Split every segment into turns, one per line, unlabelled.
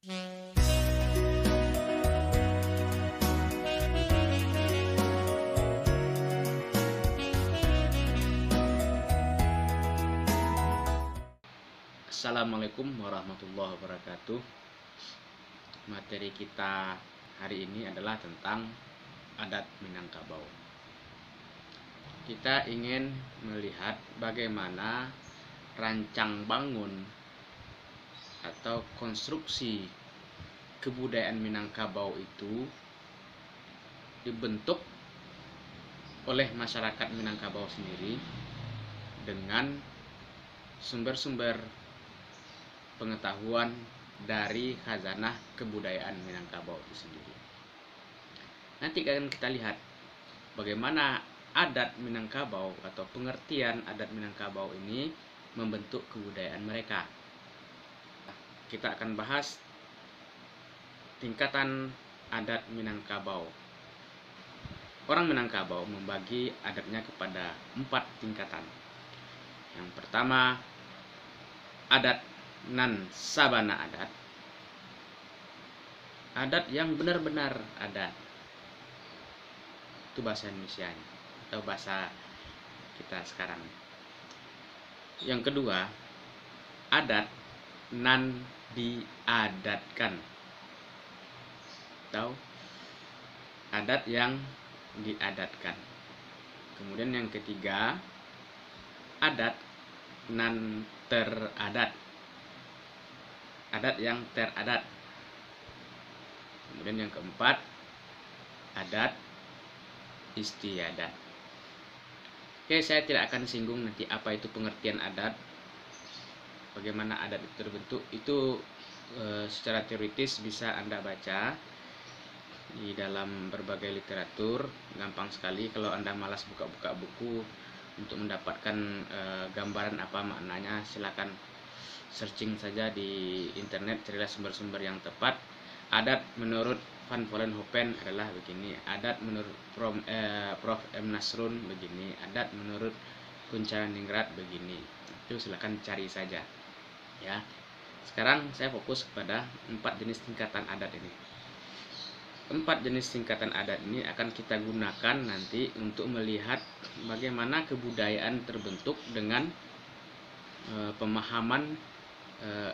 Assalamualaikum warahmatullahi wabarakatuh. Materi kita hari ini adalah tentang adat Minangkabau. Kita ingin melihat bagaimana rancang bangun atau konstruksi kebudayaan Minangkabau itu dibentuk oleh masyarakat Minangkabau sendiri dengan sumber-sumber pengetahuan dari khazanah kebudayaan Minangkabau itu sendiri. Nanti akan kita lihat bagaimana adat Minangkabau atau pengertian adat Minangkabau ini membentuk kebudayaan mereka. Kita akan bahas tingkatan adat Minangkabau. Orang Minangkabau membagi adatnya kepada 4 tingkatan. Yang pertama, adat nan sabana adat. Adat yang benar-benar adat. Itu bahasa Indonesia atau bahasa kita sekarang. Yang kedua, adat nan diadatkan. Atau adat yang diadatkan. Kemudian yang ketiga, adat nan teradat. Adat yang teradat. Kemudian yang keempat, adat istiadat. Oke, saya tidak akan singgung nanti apa itu pengertian adat, bagaimana adat itu terbentuk. Itu secara teoritis bisa Anda baca di dalam berbagai literatur, gampang sekali. Kalau Anda malas buka-buka buku untuk mendapatkan gambaran apa maknanya, silakan searching saja di internet, carilah sumber-sumber yang tepat. Adat menurut Van Vollenhoven adalah begini, adat menurut Prof. M. Nasrun begini, adat menurut Kunchadiningrat begini. Itu silakan cari saja ya. Sekarang saya fokus kepada 4 jenis tingkatan adat ini. 4 jenis tingkatan adat ini akan kita gunakan nanti untuk melihat bagaimana kebudayaan terbentuk dengan pemahaman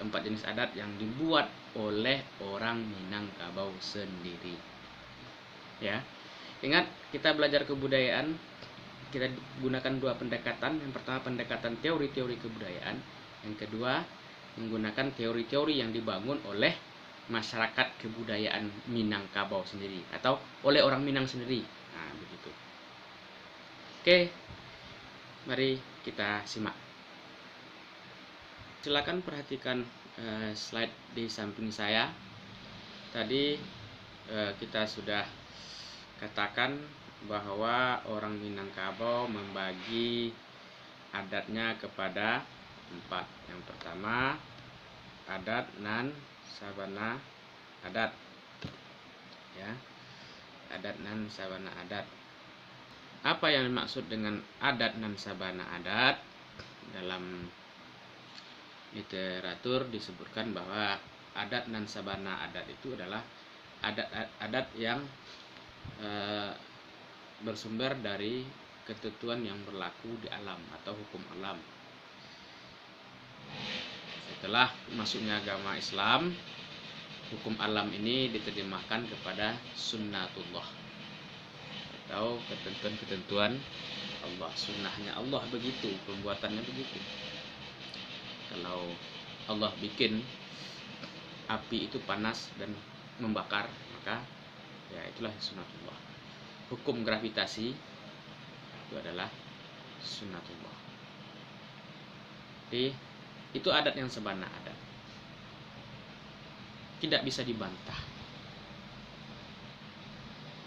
4 jenis adat yang dibuat oleh orang Minangkabau sendiri. Ya, ingat kita belajar kebudayaan, kita gunakan 2 pendekatan. Yang pertama pendekatan teori-teori kebudayaan, yang kedua menggunakan teori-teori yang dibangun oleh masyarakat kebudayaan Minangkabau sendiri atau oleh orang Minang sendiri. Nah, begitu. Oke, mari kita simak. Silakan perhatikan slide di samping saya. Tadi kita sudah katakan bahwa orang Minangkabau membagi adatnya kepada 4. Yang pertama, adat nan sabana adat. Ya. Adat nan sabana adat. Apa yang dimaksud dengan adat nan sabana adat? Dalam literatur disebutkan bahwa adat nan sabana adat itu adalah adat yang bersumber dari ketentuan yang berlaku di alam atau hukum alam. Setelah masuknya agama Islam, hukum alam ini diterjemahkan kepada sunnatullah atau ketentuan-ketentuan Allah. Sunnahnya Allah begitu, pembuatannya begitu. Kalau Allah bikin api itu panas dan membakar, maka ya itulah sunnatullah. Hukum gravitasi itu adalah sunnatullah. Jadi itu adat yang sabana adat. Tidak bisa dibantah.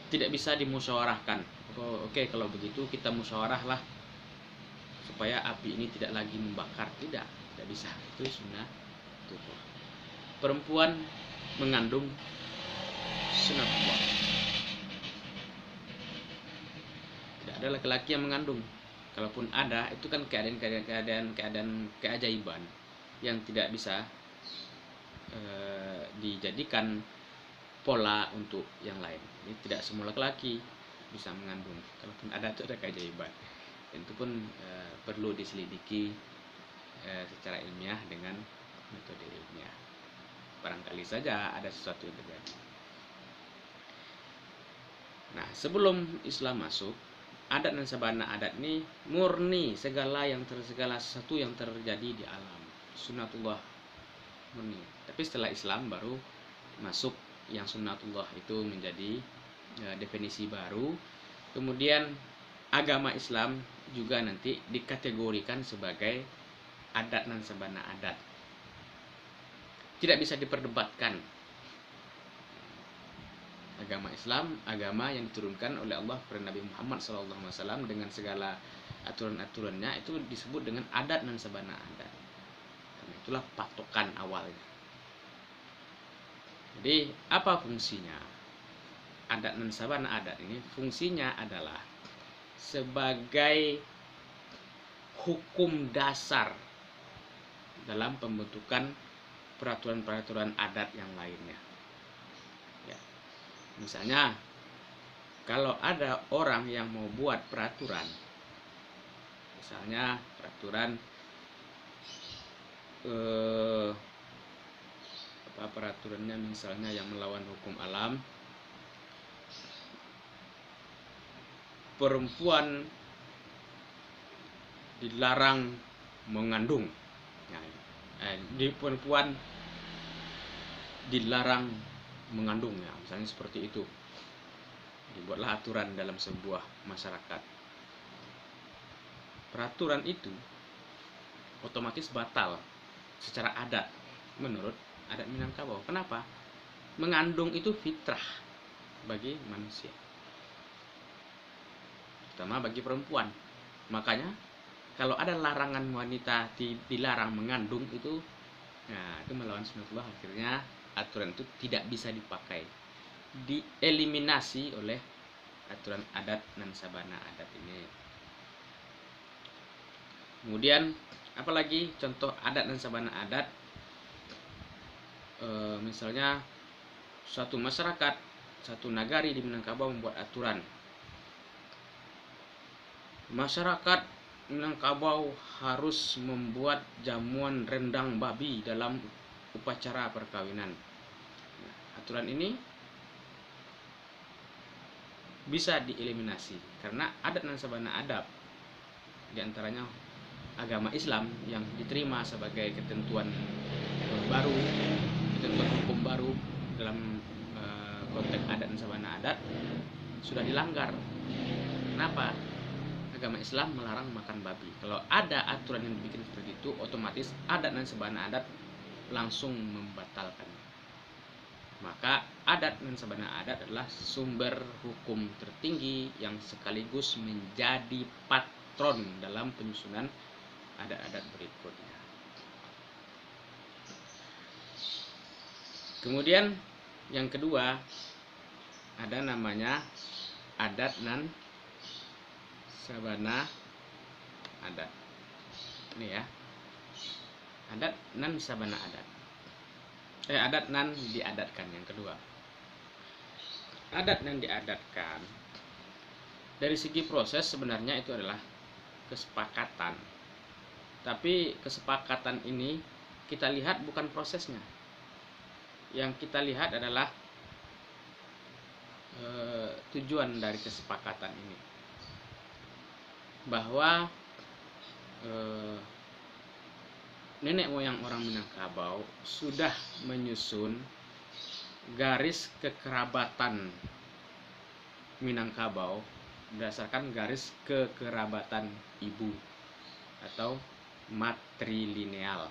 Tidak bisa dimusyawarahkan. Oke, kalau begitu kita musyawarahlah supaya api ini tidak lagi membakar. Tidak bisa. Itu sunnatullah. Perempuan mengandung sunnatullah. Tidak ada laki-laki yang mengandung. Kalaupun ada, itu kan keadaan keajaiban yang tidak bisa dijadikan pola untuk yang lain. Ini tidak semua laki-laki bisa mengandung. Kalaupun ada itu ada keajaiban. Itu pun perlu diselidiki secara ilmiah dengan metode ilmiah. Barangkali saja ada sesuatu yang terjadi. Nah, sebelum Islam masuk, adat dan sabana adat ini murni segala sesuatu yang terjadi di alam, sunnatullah murni. Tapi setelah Islam baru masuk yang sunnatullah itu menjadi definisi baru. Kemudian agama Islam juga nanti dikategorikan sebagai adat dan sabana adat. Tidak bisa diperdebatkan. Agama Islam, agama yang diturunkan oleh Allah kepada Nabi Muhammad SAW dengan segala aturan-aturannya, itu disebut dengan adat dan sabana adat. Karena itulah patokan awalnya. Jadi apa fungsinya adat dan sabana adat ini? Fungsinya adalah sebagai hukum dasar dalam pembentukan peraturan-peraturan adat yang lainnya. Ya. Misalnya, kalau ada orang yang mau buat peraturan, misalnya peraturan peraturannya misalnya yang melawan hukum alam, perempuan dilarang mengandung, perempuan dilarang mengandung, ya misalnya seperti itu. Dibuatlah aturan dalam sebuah masyarakat. Peraturan itu otomatis batal secara adat menurut adat Minangkabau. Kenapa? Mengandung itu fitrah bagi manusia, terutama bagi perempuan. Makanya kalau ada larangan wanita dilarang mengandung itu, nah itu melawan sunnatullah. Akhirnya aturan itu tidak bisa dipakai, dieliminasi oleh aturan adat dan sabana adat ini. Kemudian apalagi contoh adat dan sabana adat, misalnya suatu masyarakat, satu nagari di Minangkabau membuat aturan, masyarakat Minangkabau harus membuat jamuan rendang babi dalam upacara perkawinan. Nah, aturan ini bisa dieliminasi karena adat dan sabana adat, diantaranya agama Islam yang diterima sebagai ketentuan baru, ketentuan hukum baru dalam konteks adat dan sabana adat, sudah dilanggar. Kenapa? Agama Islam melarang makan babi. Kalau ada aturan yang dibikin seperti itu, otomatis adat dan sabana adat langsung membatalkan. Maka adat dan sabana adat adalah sumber hukum tertinggi yang sekaligus menjadi patron dalam penyusunan adat-adat berikutnya. Kemudian yang kedua, ada namanya adat dan sabana adat. Ini ya, adat dan sabana adat. Adat dan diadatkan yang kedua. Adat dan diadatkan dari segi proses sebenarnya itu adalah kesepakatan. Tapi kesepakatan ini kita lihat bukan prosesnya. Yang kita lihat adalah tujuan dari kesepakatan ini, bahwa nenek moyang orang Minangkabau sudah menyusun garis kekerabatan Minangkabau berdasarkan garis kekerabatan ibu atau matrilineal.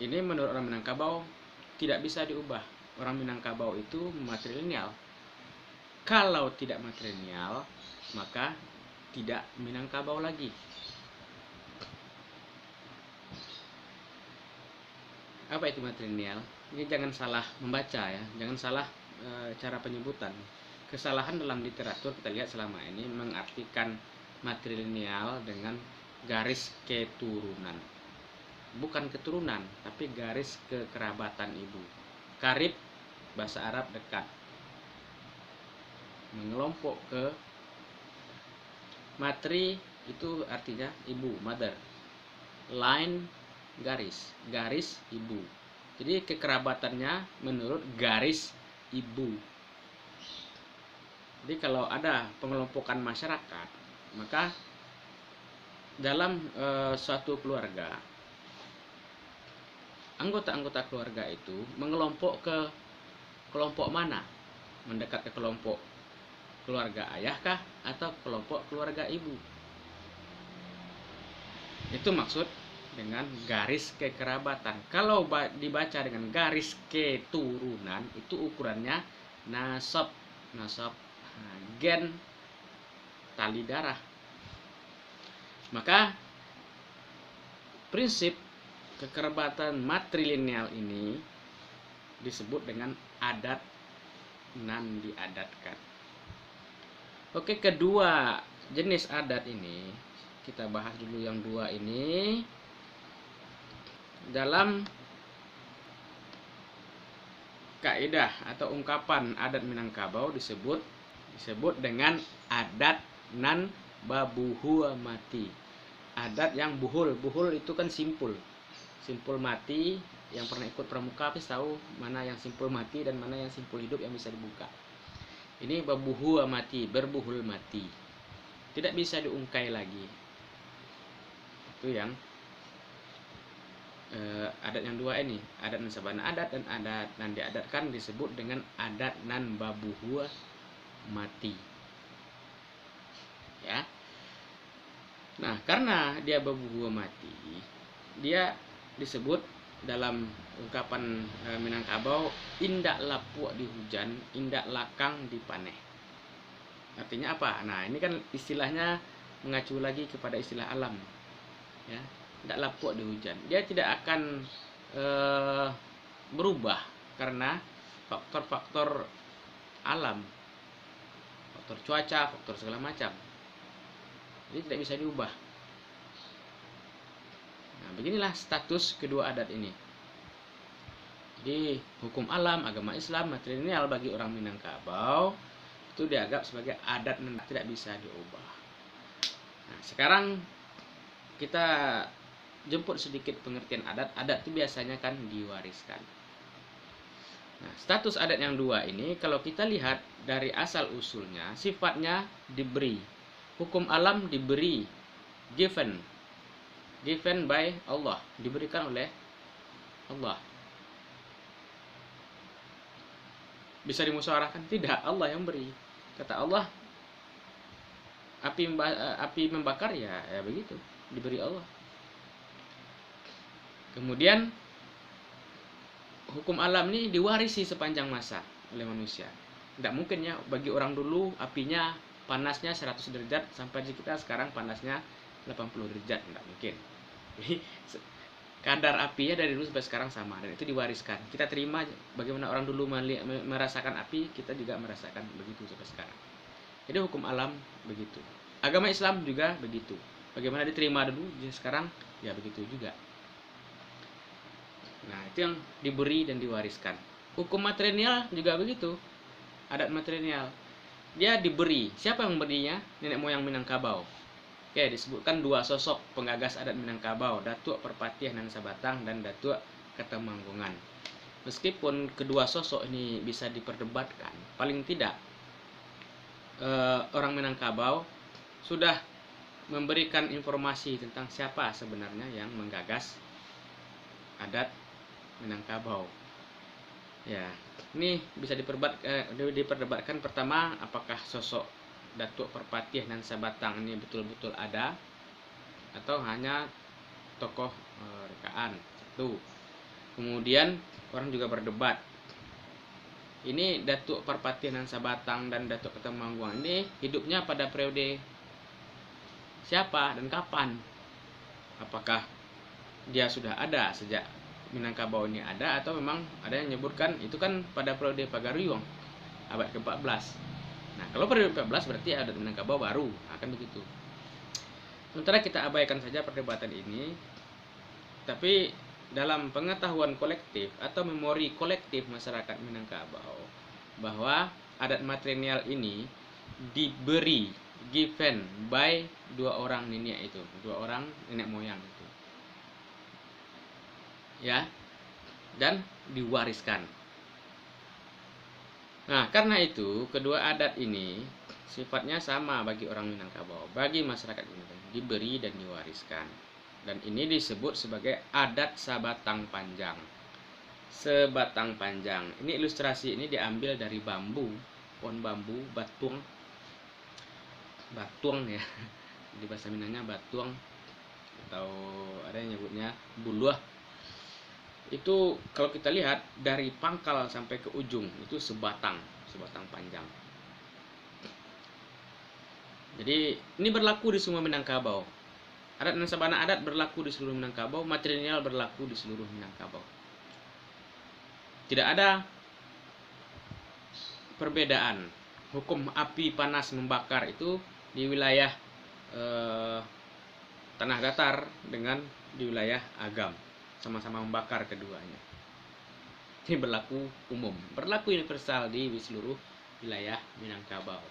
Ini menurut orang Minangkabau tidak bisa diubah. Orang Minangkabau itu matrilineal. Kalau tidak matrilineal, maka tidak Minangkabau lagi. Apa itu matrilineal? Ini jangan salah membaca ya, jangan salah cara penyebutan. Kesalahan dalam literatur kita lihat selama ini mengartikan matrilineal dengan garis keturunan. bukan keturunan, tapi garis kekerabatan ibu. Karib bahasa Arab dekat, mengelompok ke. Matri itu artinya ibu, mother. Line garis, garis ibu. Jadi kekerabatannya menurut garis ibu. Jadi kalau ada pengelompokan masyarakat, maka dalam suatu keluarga, anggota-anggota keluarga itu mengelompok ke kelompok mana? Mendekat ke kelompok keluarga ayahkah atau kelompok keluarga ibu? Itu maksud dengan garis kekerabatan. Kalau dibaca dengan garis keturunan, itu ukurannya nasab, gen tali darah. Maka prinsip kekerabatan matrilineal ini disebut dengan adat nan diadatkan. Oke, kedua jenis adat ini kita bahas dulu yang dua ini. Dalam kaidah atau ungkapan adat Minangkabau disebut dengan adat nan babuhua mati. Adat yang buhul. Buhul itu kan simpul mati. Yang pernah ikut pramuka pasti tahu mana yang simpul mati dan mana yang simpul hidup yang bisa dibuka. Ini babuhua mati, berbuhul mati, tidak bisa diungkai lagi. Itu yang adat yang dua ini, adat nan sabana adat dan adat nan diadatkan disebut dengan adat nan babuhua mati. Ya. Nah, karena dia babuhua mati, dia disebut dalam ungkapan Minangkabau indak lapuk di hujan, indak lakang di paneh. Artinya apa? Nah, ini kan istilahnya mengacu lagi kepada istilah alam. Ya, indak lapuk di hujan. Dia tidak akan berubah karena faktor-faktor alam, faktor cuaca, faktor segala macam. Jadi tidak bisa diubah. Nah, beginilah status kedua adat ini. Jadi hukum alam, agama Islam, matrilineal bagi orang Minangkabau itu dianggap sebagai adat yang tidak bisa diubah. Nah, sekarang kita jemput sedikit pengertian adat. Adat itu biasanya kan diwariskan. Nah, status adat yang dua ini kalau kita lihat dari asal usulnya, sifatnya diberi. Hukum alam diberi, given by Allah, diberikan oleh Allah. Bisa dimusyawarahkan? Tidak, Allah yang beri. Kata Allah, api membakar ya begitu, diberi Allah. Kemudian hukum alam ini diwarisi sepanjang masa oleh manusia. Tidak mungkin ya bagi orang dulu apinya panasnya 100 derajat sampai di kita sekarang panasnya 80 derajat, tidak mungkin. Jadi kadar apinya dari dulu sampai sekarang sama dan itu diwariskan. Kita terima bagaimana orang dulu merasakan api, kita juga merasakan begitu sampai sekarang. Jadi hukum alam begitu. Agama Islam juga begitu. Bagaimana diterima dulu, sekarang ya begitu juga. Nah, itu yang diberi dan diwariskan. Hukum matrilineal juga begitu. Adat matrilineal. Dia diberi. Siapa yang memberinya? Nenek moyang Minangkabau. Oke, disebutkan dua sosok penggagas adat Minangkabau, Datuk Perpatiah nan Sabatang dan Datuk Ketemanggungan. Meskipun kedua sosok ini bisa diperdebatkan, paling tidak orang Minangkabau sudah memberikan informasi tentang siapa sebenarnya yang menggagas adat Minangkabau. Ya, ini bisa diperdebatkan pertama, apakah sosok Datuk Perpatiah nan Sabatang ini betul-betul ada atau hanya tokoh rekaan. Satu. Kemudian orang juga berdebat. Ini Datuk Perpatiah nan Sabatang dan Datuk Ketemanggungan ini hidupnya pada periode siapa dan kapan? Apakah dia sudah ada sejak Minangkabau ini ada atau memang ada yang menyebutkan itu kan pada periode Pagaruyung abad ke-14. Nah, kalau periode 14 berarti adat Minangkabau baru, akan begitu. Sementara kita abaikan saja perdebatan ini. Tapi dalam pengetahuan kolektif atau memori kolektif masyarakat Minangkabau, bahwa adat matrilineal ini diberi, given by dua orang nenek itu, dua orang nenek moyang itu, ya, dan diwariskan. Nah, karena itu kedua adat ini sifatnya sama bagi orang Minangkabau, bagi masyarakat ini, diberi dan diwariskan. Dan ini disebut sebagai adat sabatang panjang. Sebatang panjang. Ini ilustrasi ini diambil dari bambu, pohon bambu, batuang. Batuang ya. Di bahasa Minangnya batuang, atau ada yang nyebutnya buluah. Itu kalau kita lihat dari pangkal sampai ke ujung itu sebatang panjang. Jadi ini berlaku di semua Minangkabau. Adat dan sabana adat berlaku di seluruh Minangkabau, matrilineal berlaku di seluruh Minangkabau. Tidak ada perbedaan. Hukum api panas membakar itu di wilayah tanah datar dengan di wilayah Agam, sama-sama membakar keduanya. Ini berlaku umum, berlaku universal di seluruh wilayah Minangkabau.